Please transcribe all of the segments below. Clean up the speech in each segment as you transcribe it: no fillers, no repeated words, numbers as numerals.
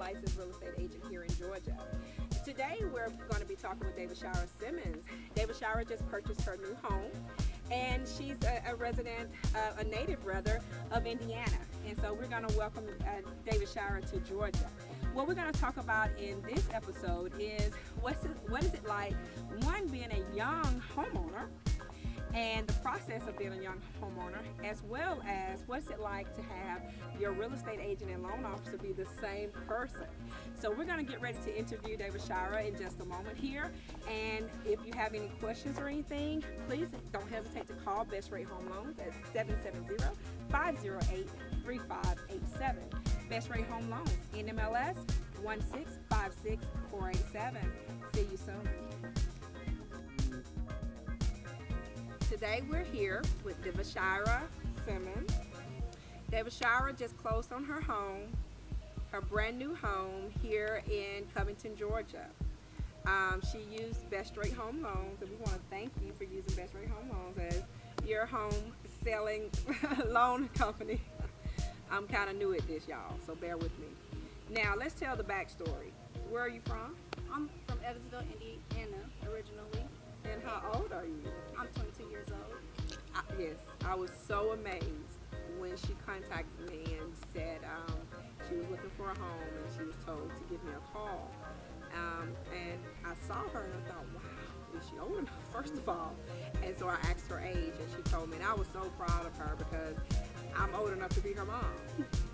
licensed real estate agent here in Georgia. Today we're going to be talking with DeVashara Simmons. DeVashara just purchased her new home, and she's a resident, a native rather, of Indiana. And so we're going to welcome DeVashara to Georgia. What we're going to talk about in this episode is what is it like, one, being a young homeowner, and the process of being a young homeowner, as well as what's it like to have your real estate agent and loan officer be the same person. So we're going to get ready to interview DeVashara in just a moment here. And if you have any questions or anything, please don't hesitate to call Best Rate Home Loans at 770-508-3587. Best Rate Home Loans, NMLS 1656487. See you soon. Today we're here with DeVashara Simmons. DeVashara just closed on her home, her brand new home here in Covington, Georgia. She used Best Rate Home Loans, and we want to thank you for using Best Rate Home Loans as your home selling loan company. I'm kind of new at this, y'all, so bear with me. Now let's tell the backstory. Where are you from? I'm from Evansville, Indiana, originally. And how old are you? I'm 22 years old. Yes, I was so amazed when she contacted me and said she was looking for a home, and she was told to give me a call. And I saw her and I thought, wow, is she old enough, first of all? And so I asked her age, and she told me, and I was so proud of her because I'm old enough to be her mom.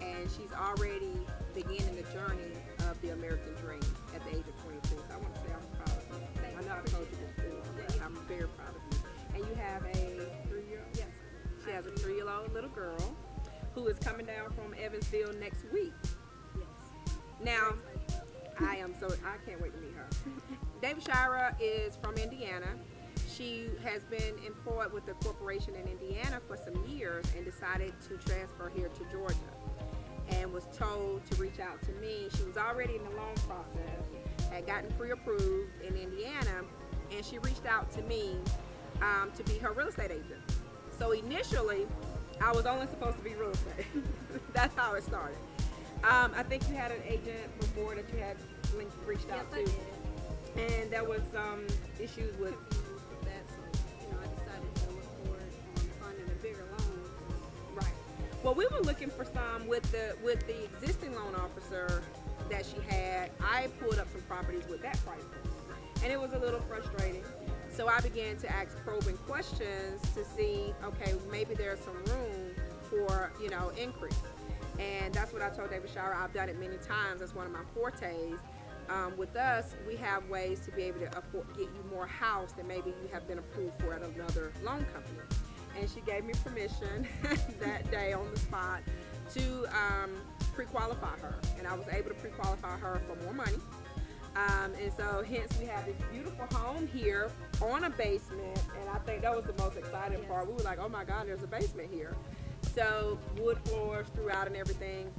And she's already beginning the journey of the American dream at the age of 22. So I want to say I'm proud of you. I know I've told you before, but I'm very proud of you. And you have a 3-year-old? Yes. She has a 3-year-old little girl who is coming down from Evansville next week. Yes. Now, I can't wait to meet her. DeVashara is from Indiana. She has been employed with the corporation in Indiana for some years and decided to transfer here to Georgia, and was told to reach out to me. She was already in the loan process, had gotten pre-approved in Indiana, and she reached out to me to be her real estate agent. So initially, I was only supposed to be real estate. That's how it started. I think you had an agent before that you had reached out to. Yes, I did. And there was some issues with that, so I decided to look forward on finding a bigger loan. right. Well, we were looking for some with the existing loan officer that she had. I pulled up some properties with that price point, and it was a little frustrating. So I began to ask probing questions to see, okay, maybe there's some room for increase. And that's what I told DeVashara. I've done it many times. That's one of my fortes. With us, we have ways to be able to get you more house than maybe you have been approved for at another loan company. And she gave me permission that day on the spot to pre-qualify her. And I was able to pre-qualify her for more money. And so hence we have this beautiful home here on a basement. And I think that was the most exciting part. We were like, oh my God, there's a basement here. So wood floors throughout and everything.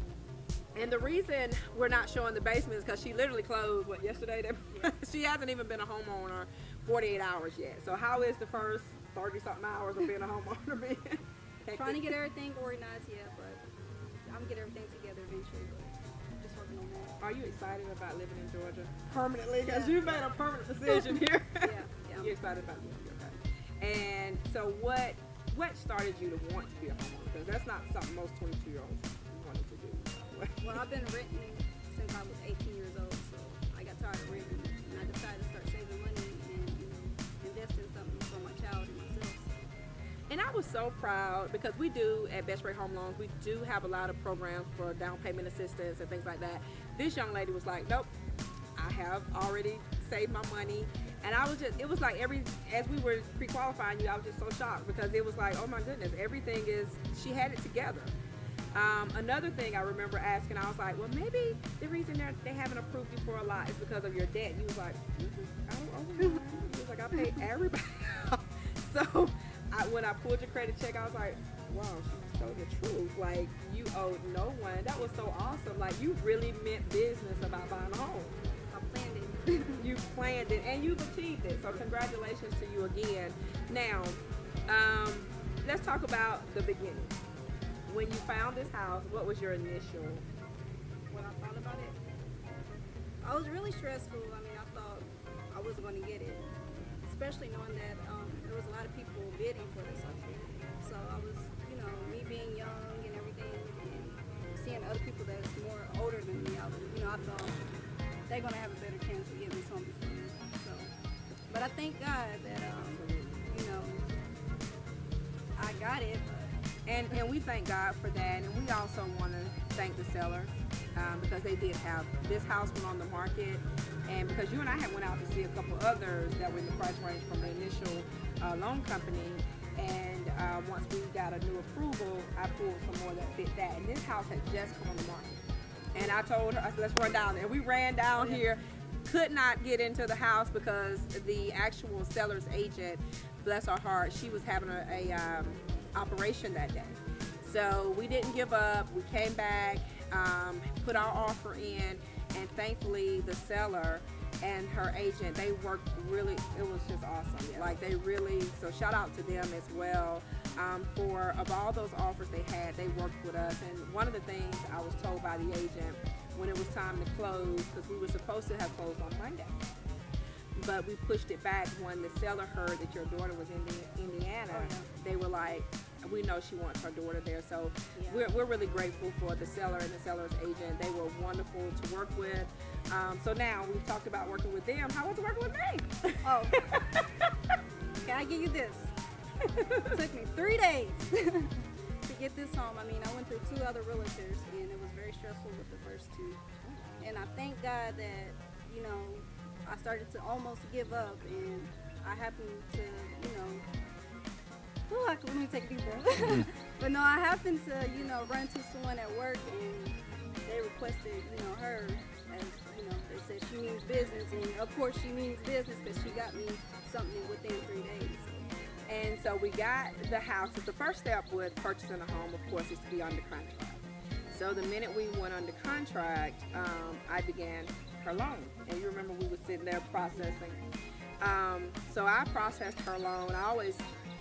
And the reason we're not showing the basement is because she literally closed, yesterday? She hasn't even been a homeowner 48 hours yet. So how is the first 30-something hours of being a homeowner being? Trying to get everything organized, but I'm going to get everything together eventually, but just working on that. Are you excited about living in Georgia permanently? Because you've made a permanent decision here. Yeah. You're excited about living here, okay. And so what started you to want to be a homeowner? Because that's not something most 22-year-olds wanted to do. Well, I've been renting since I was 18 years old, so I got tired of renting, and I decided to start saving money and invest in something for my child and myself. And I was so proud because we do at Best Rate Home Loans, we do have a lot of programs for down payment assistance and things like that. This young lady was like, nope, I have already saved my money. And it was like as we were pre-qualifying you, I was just so shocked because it was like, oh my goodness, she had it together. Another thing I remember asking, I was like, well, maybe the reason they haven't approved you for a lot is because of your debt. And he was like, I don't owe you. He was like, I pay everybody. So when I pulled your credit check, I was like, wow, she told the truth. Like, you owed no one. That was so awesome. Like, you really meant business about buying a home. I planned it. You planned it, and you've achieved it. So congratulations to you again. Now, let's talk about the beginning. When you found this house, what was your initial? What I thought about it? I was really stressful. I mean, I thought I wasn't going to get it, especially knowing that there was a lot of people bidding for this home. So I was, me being young and everything, and seeing other people that's more older than me, I thought they're going to have a better chance of getting this home before me. So, but I thank God that, I got it. And we thank God for that, and we also want to thank the seller because they did have this house went on the market, and because you and I had went out to see a couple others that were in the price range from the initial loan company, and once we got a new approval, I pulled some more that fit that, and this house had just come on the market. And I told her, I said, let's run down there. And we ran down here, could not get into the house because the actual seller's agent, bless her heart, she was having a operation that day. So we didn't give up. We came back, put our offer in, and thankfully the seller and her agent, they worked really, it was just awesome. Yeah. Like they really, so shout out to them as well. For of all those offers they had, they worked with us. And one of the things I was told by the agent when it was time to close, because we were supposed to have closed on Monday, but we pushed it back when the seller heard that your daughter was in Indiana. Oh, yeah. They were like, we know she wants her daughter there. So Yeah. we're really grateful for the seller and the seller's agent. They were wonderful to work with. So now we've talked about working with them. How was it working with me? Oh, can I give you this? It took me 3 days to get this home. I mean, I went through 2 other realtors, and it was very stressful with the first 2. And I thank God that, I started to almost give up, and I happened to, let me take a deep breath. But no, I happened to, run into someone at work, and they requested, her as, they said she means business, and of course she means business because she got me something within 3 days. And so we got the house. The first step with purchasing a home, of course, is to be under contract. So the minute we went under contract, I began her loan. And you remember we were sitting there processing. So I processed her loan.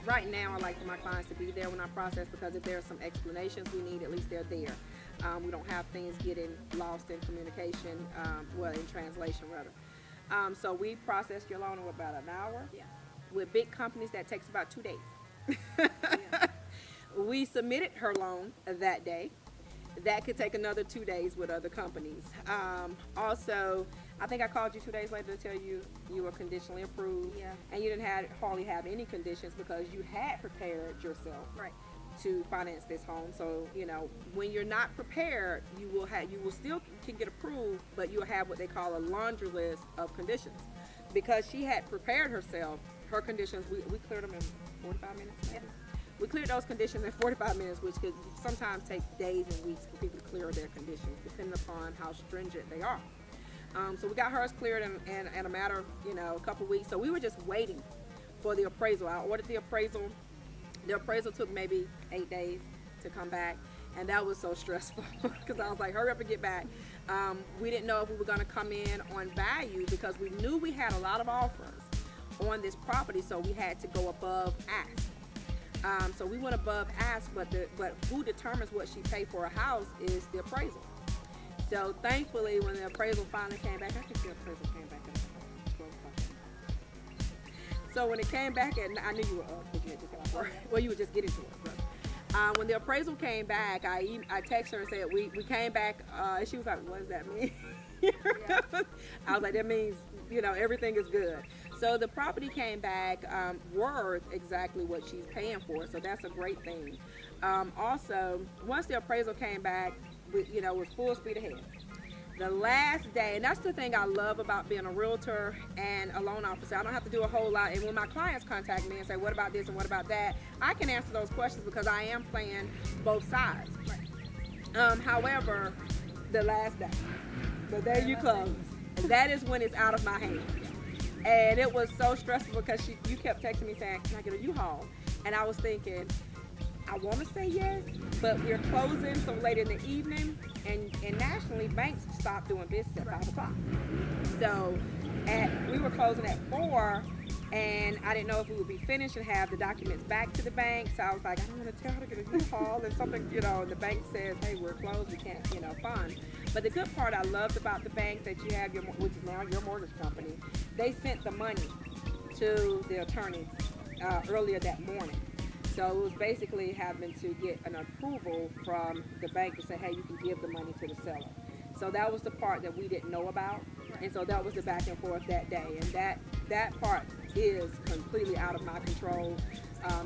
Right now, I like for my clients to be there when I process, because if there are some explanations we need, at least they're there. We don't have things getting lost in communication, in translation rather. So we processed your loan in about an hour. Yeah. With big companies, that takes about 2 days. Yeah. We submitted her loan that day. That could take another 2 days with other companies. Also, I think I called you 2 days later to tell you you were conditionally approved. Yeah. And you didn't hardly have any conditions because you had prepared yourself Right. to finance this home. So, when you're not prepared, you will still can get approved, but you'll have what they call a laundry list of conditions. Because she had prepared herself, her conditions, we cleared them in 45 minutes. Yeah. We cleared those conditions in 45 minutes, which could sometimes take days and weeks for people to clear their conditions, depending upon how stringent they are. So we got hers cleared in a matter of, a couple weeks. So we were just waiting for the appraisal. I ordered the appraisal. The appraisal took maybe 8 days to come back. And that was so stressful because I was like, hurry up and get back. We didn't know if we were going to come in on value because we knew we had a lot of offers on this property, so we had to go above ask. So we went above ask, but who determines what she paid for a house is the appraisal. So thankfully, when the appraisal finally came back, I think the appraisal came back at 12 o'clock. So when it came back, I knew you were looking at this house. Well, you were just getting to it, brother. When the appraisal came back, I texted her and said, we came back, and she was like, what does that mean? Yeah. I was like, that means, everything is good. So the property came back worth exactly what she's paying for, so that's a great thing. Also, once the appraisal came back, with full speed ahead. The last day, and that's the thing I love about being a realtor and a loan officer. I don't have to do a whole lot. And when my clients contact me and say, what about this and what about that, I can answer those questions because I am playing both sides. Right. However, the last day, the day you close, that is when it's out of my hands. And it was so stressful because you kept texting me saying, can I get a U-Haul? And I was thinking, I want to say yes, but we're closing so late in the evening, and nationally banks stop doing business at 5 o'clock. So we were closing at 4, And I didn't know if we would be finished and have the documents back to the bank. So I was like, I don't want to tell her to get a U-Haul and something, you know, the bank says, hey, we're closed, we can't, you know, fund. But the good part I loved about the bank that you have, which is now your mortgage company, they sent the money to the attorney earlier that morning. So it was basically having to get an approval from the bank to say, hey, you can give the money to the seller. So that was the part that we didn't know about. And so that was the back and forth that day. And that part is completely out of my control.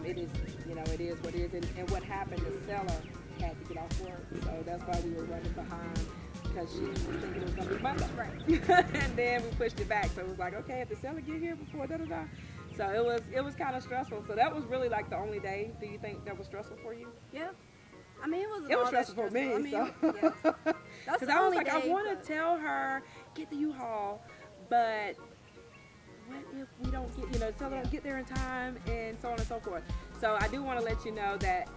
It is, you know, it is what it is. And what happened, the seller had to get off work. So that's why we were running behind, because she was thinking it was going to be Monday. Right. And then we pushed it back. So it was like, okay, if the seller get here before da-da-da. So it was kind of stressful. So that was really like the only day. Do you think that was stressful for you? Yeah. I mean, it was stressful for me. I mean, so. Yeah. Because I was like, I want to tell her, get the U-Haul, but what if we don't get, you know, seller don't get there in time, and so on and so forth. So I do want to let you know that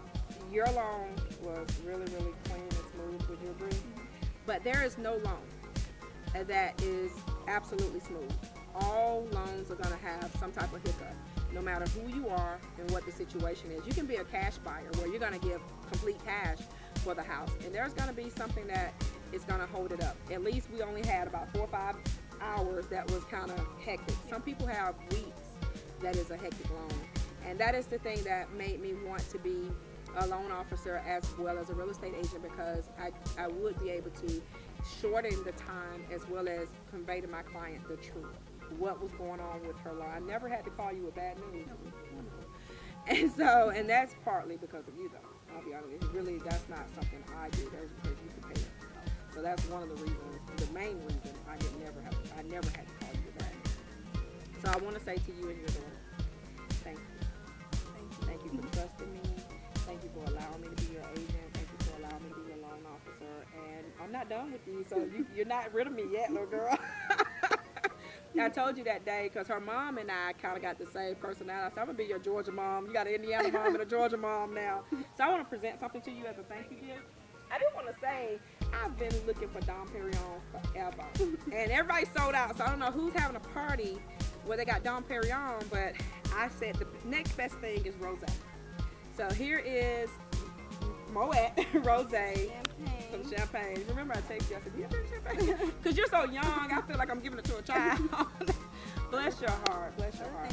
your loan was really, really clean and smooth. Would you agree? But there is no loan that is absolutely smooth. All loans are going to have some type of hiccup, no matter who you are and what the situation is. You can be a cash buyer where you're going to give complete cash for the house, and there's going to be something that is going to hold it up. At least we only had about 4 or 5 hours that was kind of hectic. Some people have weeks that is a hectic loan, and that is the thing that made me want to be a loan officer as well as a real estate agent, because I would be able to shorten the time as well as convey to my client the truth. What was going on with her loan. I never had to call you with bad news. And that's partly because of you, though. I'll be honest, really, that's not something I do. That's because you prepared. So that's one of the reasons, the main reason I never had to call you with bad news. So I want to say to you and your daughter, thank you. Thank you for trusting me. Thank you for allowing me to be your agent. Thank you for allowing me to be your loan officer. And I'm not done with you, so you're not rid of me yet, little girl. I told you that day because her mom and I kind of got the same personality. I said, I'm going to be your Georgia mom. You got an Indiana mom and a Georgia mom now. So I want to present something to you as a thank you gift. I do want to say, I've been looking for Dom Perignon forever. And everybody sold out, so I don't know who's having a party where they got Dom Perignon, but I said the next best thing is rosé. So here is Moet rosé. Some champagne. Remember I texted you, I said, do you drink champagne? Because you're so young, I feel like I'm giving it to a child. Bless your heart. Bless your heart.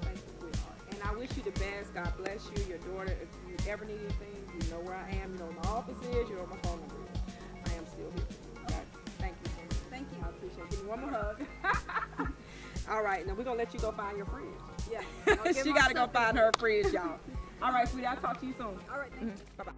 Thank you, sweetheart. And I wish you the best. God bless you, your daughter. If you ever need anything, you know where I am. You know where my office is. You know where my phone number is. I am still here for you. God, thank you so much. Thank you. I appreciate it. Give me one more hug. All right, now we're going to let you go find your fridge. Yeah. She got to go find her fridge, y'all. All right, sweetie, I'll talk to you soon. All right, thank you. Bye-bye.